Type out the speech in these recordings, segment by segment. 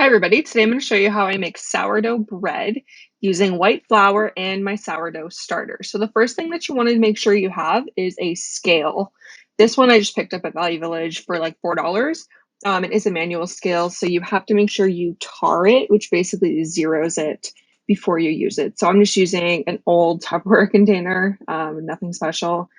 Hi everybody, today I'm going to show you how I make sourdough bread using white flour and my sourdough starter. So the first thing that you want to make sure you have is a scale. This one I just picked up at Value Village for like $4. It is a manual scale, so you have to make sure you tar it, which basically zeroes it before you use it. So I'm just using an old Tupperware container, nothing special.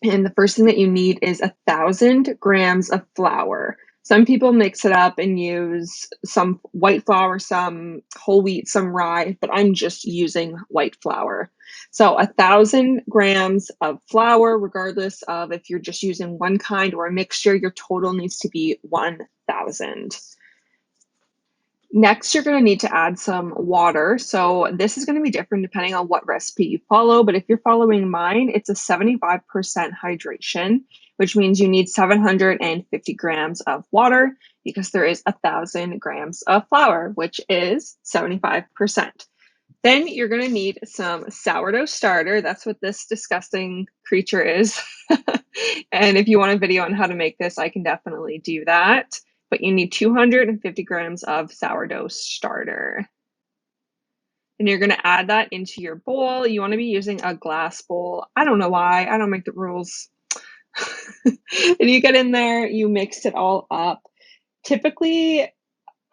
And the first thing that you need is 1,000 grams of flour. Some people mix it up and use some white flour, some whole wheat, some rye, but I'm just using white flour. So 1,000 grams of flour, regardless of if you're just using one kind or a mixture, your total needs to be 1,000. Next, you're going to need to add some water. So this is going to be different depending on what recipe you follow, but if you're following mine, it's a 75% hydration, which means you need 750 grams of water because there is 1,000 grams of flour, which is 75%. Then you're going to need some sourdough starter. That's what this disgusting creature is. And if you want a video on how to make this, I can definitely do that. But you need 250 grams of sourdough starter. And you're going to add that into your bowl. You want to be using a glass bowl. I don't know why. I don't make the rules. And you get in there, you mix it all up. Typically,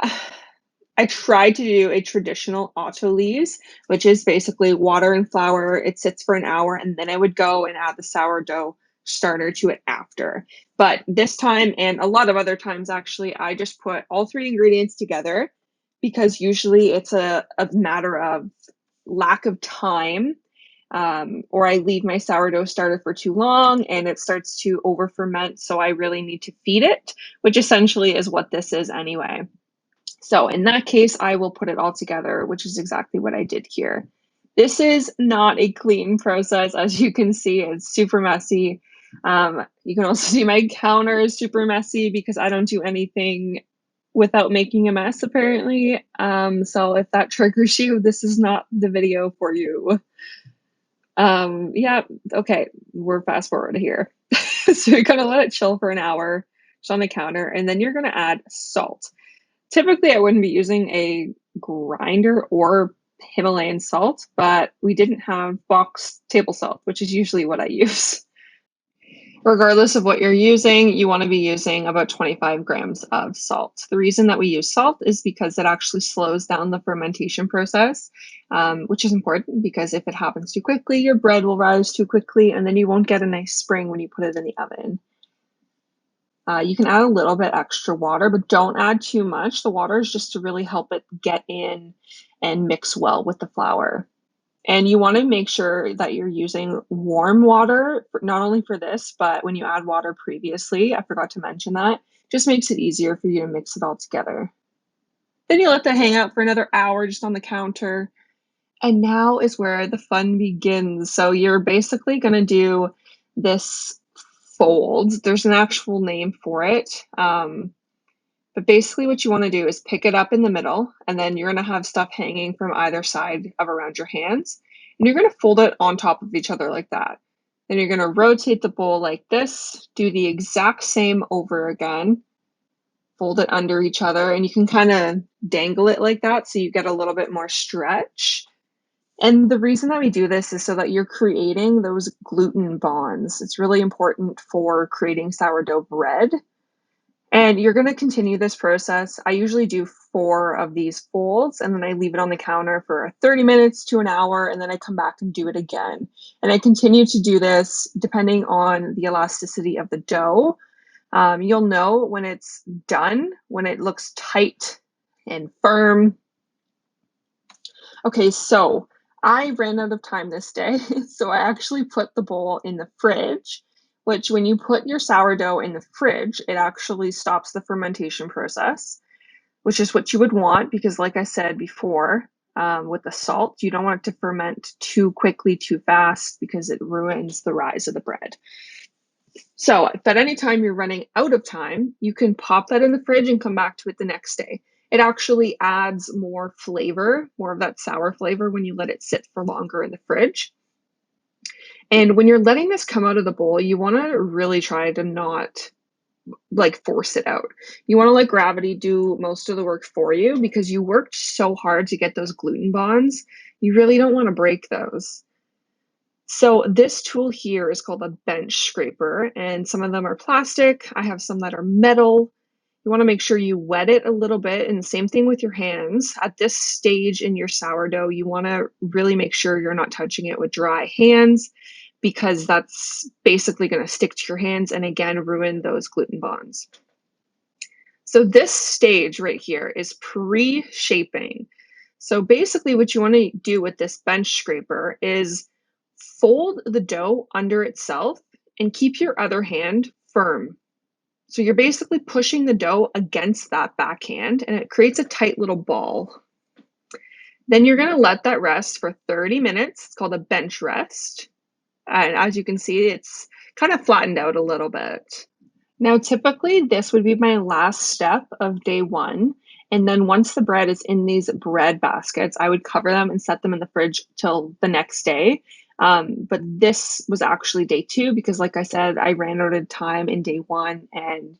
I tried to do a traditional autolyse, which is basically water and flour. It sits for an hour, and then I would go and add the sourdough starter to it after. But this time, and a lot of other times actually, I just put all three ingredients together because usually it's a matter of lack of time, or I leave my sourdough starter for too long and it starts to over ferment. So I really need to feed it, which essentially is what this is anyway. So in that case, I will put it all together, which is exactly what I did here. This is not a clean process. As you can see, it's super messy. You can also see my counter is super messy because I don't do anything without making a mess, apparently. So if that triggers you, this is not the video for you. Yeah, okay, we're fast forward here. So you're gonna let it chill for an hour, just on the counter, and then you're gonna add salt. Typically, I wouldn't be using a grinder or Himalayan salt, but we didn't have box table salt, which is usually what I use. Regardless of what you're using, you want to be using about 25 grams of salt. The reason that we use salt is because it actually slows down the fermentation process, which is important because if it happens too quickly, your bread will rise too quickly, and then you won't get a nice spring when you put it in the oven. You can add a little bit extra water, but don't add too much. The water is just to really help it get in and mix well with the flour. And you want to make sure that you're using warm water, not only for this, but when you add water previously, I forgot to mention that, just makes it easier for you to mix it all together. Then you let that hang out for another hour just on the counter. And now is where the fun begins. So you're basically going to do this fold. There's an actual name for it. But basically what you want to do is pick it up in the middle, and then you're going to have stuff hanging from either side of around your hands. And you're going to fold it on top of each other like that. Then you're going to rotate the bowl like this, do the exact same over again, fold it under each other, and you can kind of dangle it like that so you get a little bit more stretch. And the reason that we do this is so that you're creating those gluten bonds. It's really important for creating sourdough bread. And you're going to continue this process. I usually do 4 of these folds, and then I leave it on the counter for 30 minutes to an hour, and then I come back and do it again. And I continue to do this depending on the elasticity of the dough. You'll know when it's done, when it looks tight and firm. Okay, so I ran out of time this day, so I actually put the bowl in the fridge, which when you put your sourdough in the fridge, it actually stops the fermentation process, which is what you would want because like I said before, with the salt, you don't want it to ferment too quickly, too fast, because it ruins the rise of the bread. So if at any time you're running out of time, you can pop that in the fridge and come back to it the next day. It actually adds more flavor, more of that sour flavor when you let it sit for longer in the fridge. And when you're letting this come out of the bowl, you want to really try to not like force it out. You want to let gravity do most of the work for you because you worked so hard to get those gluten bonds. You really don't want to break those. So this tool here is called a bench scraper, and some of them are plastic. I have some that are metal. You want to make sure you wet it a little bit, and the same thing with your hands. At this stage in your sourdough, you want to really make sure you're not touching it with dry hands because that's basically going to stick to your hands and again ruin those gluten bonds. So this stage right here is pre-shaping. So basically what you want to do with this bench scraper is fold the dough under itself and keep your other hand firm. So you're basically pushing the dough against that backhand and it creates a tight little ball. Then you're going to let that rest for 30 minutes. It's called a bench rest. And as you can see, it's kind of flattened out a little bit. Now, typically, this would be my last step of day one. And then once the bread is in these bread baskets, I would cover them and set them in the fridge till the next day. But this was actually day two because, like I said, I ran out of time in day one and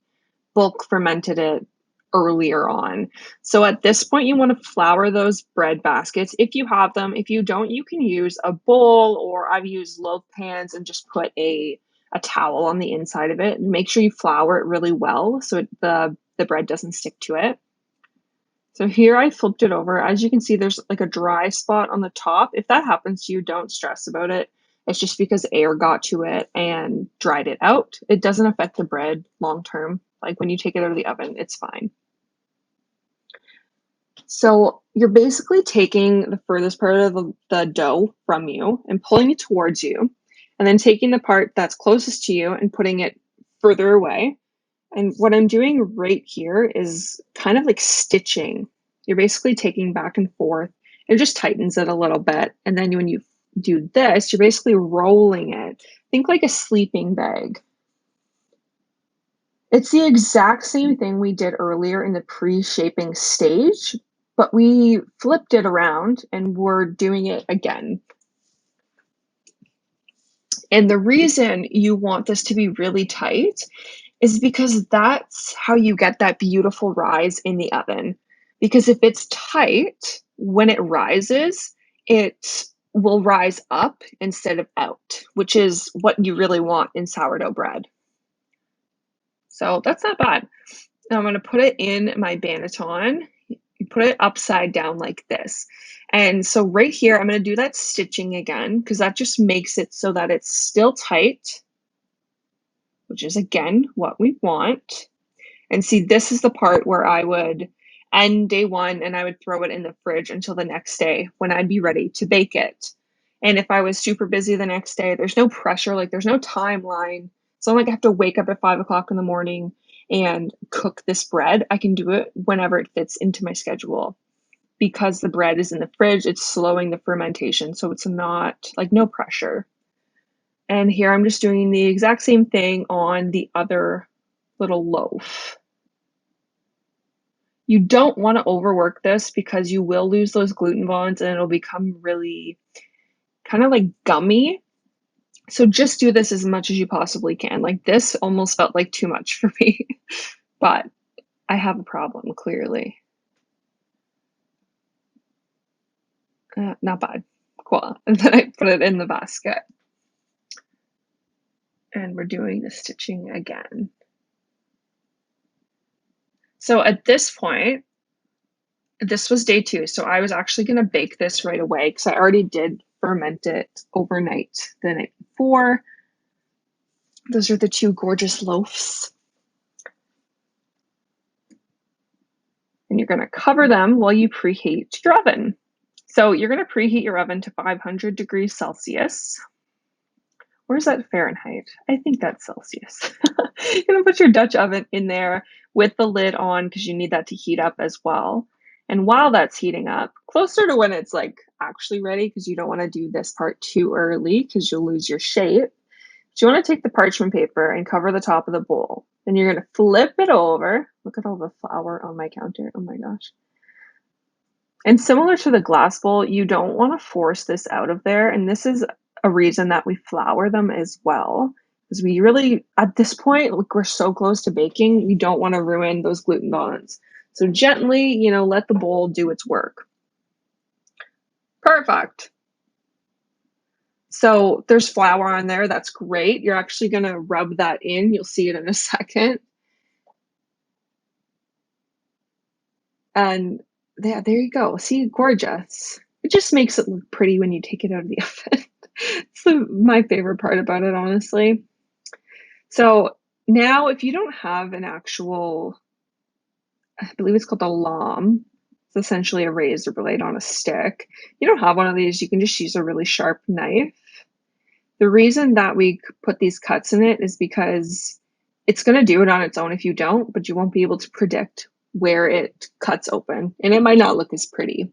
bulk fermented it earlier on. So at this point, you want to flour those bread baskets if you have them. If you don't, you can use a bowl, or I've used loaf pans and just put a towel on the inside of it. And make sure you flour it really well so the bread doesn't stick to it. So here I flipped it over. As you can see, there's like a dry spot on the top. If that happens to you, don't stress about it. It's just because air got to it and dried it out. It doesn't affect the bread long term. Like when you take it out of the oven, it's fine. So you're basically taking the furthest part of the dough from you and pulling it towards you, and then taking the part that's closest to you and putting it further away. And what I'm doing right here is kind of like stitching. You're basically taking back and forth. It just tightens it a little bit. And then when you do this, you're basically rolling it. Think like a sleeping bag. It's the exact same thing we did earlier in the pre-shaping stage, but we flipped it around and we're doing it again. And the reason you want this to be really tight is because that's how you get that beautiful rise in the oven. Because if it's tight, when it rises, it will rise up instead of out, which is what you really want in sourdough bread. So that's not bad. Now I'm going to put it in my banneton. You put it upside down like this. And so right here, I'm going to do that stitching again because that just makes it so that it's still tight, which is again what we want. And see, this is the part where I would end day one and I would throw it in the fridge until the next day when I'd be ready to bake it. And if I was super busy the next day, there's no pressure, like there's no timeline. It's not like I have to wake up at 5 o'clock in the morning and cook this bread. I can do it whenever it fits into my schedule. Because the bread is in the fridge, it's slowing the fermentation. So it's not like no pressure. And here I'm just doing the exact same thing on the other little loaf. You don't want to overwork this because you will lose those gluten bonds and it'll become really kind of like gummy. So just do this as much as you possibly can. Like this almost felt like too much for me, but I have a problem clearly. Not bad. Cool. And then I put it in the basket. And we're doing the stitching again. So at this point, this was day two. So I was actually going to bake this right away because I already did ferment it overnight the night before. Those are the two gorgeous loaves. And you're going to cover them while you preheat your oven. So you're going to preheat your oven to 500 degrees Celsius. Where's that Fahrenheit? I think that's Celsius. You're going to put your Dutch oven in there with the lid on because you need that to heat up as well. And while that's heating up, closer to when it's like actually ready, because you don't want to do this part too early because you'll lose your shape. But you want to take the parchment paper and cover the top of the bowl. Then you're going to flip it over. Look at all the flour on my counter. Oh my gosh. And similar to the glass bowl, you don't want to force this out of there. And this is a reason that we flour them as well, Because we really, at this point, like we're so close to baking, we don't want to ruin those gluten bonds. So gently, let the bowl do its work. Perfect. So there's flour on there. That's great. You're actually going to rub that in. You'll see it in a second. And yeah, there you go. See, gorgeous. It just makes it look pretty when you take it out of the oven. It's my favorite part about it, honestly. So now, if you don't have an actual, I believe it's called a lame, it's essentially a razor blade on a stick. You don't have one of these, you can just use a really sharp knife. The reason that we put these cuts in it is because it's going to do it on its own if you don't, but you won't be able to predict where it cuts open, and it might not look as pretty.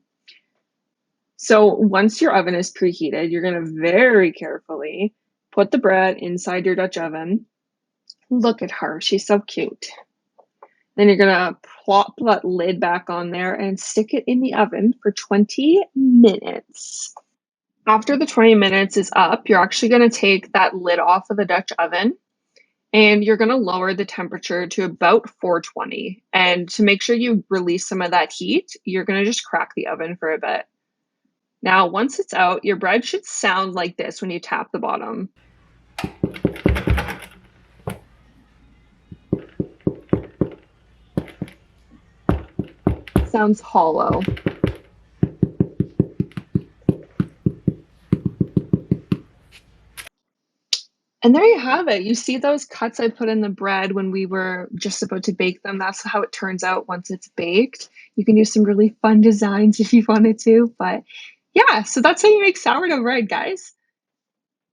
So once your oven is preheated, you're going to very carefully put the bread inside your Dutch oven. Look at her, she's so cute. Then you're going to plop that lid back on there and stick it in the oven for 20 minutes. After the 20 minutes is up, you're actually going to take that lid off of the Dutch oven and you're going to lower the temperature to about 420. And to make sure you release some of that heat, you're going to just crack the oven for a bit. Now, once it's out, your bread should sound like this when you tap the bottom. Sounds hollow. And there you have it. You see those cuts I put in the bread when we were just about to bake them. That's how it turns out once it's baked. You can do some really fun designs if you wanted to. But yeah, so that's how you make sourdough bread, guys.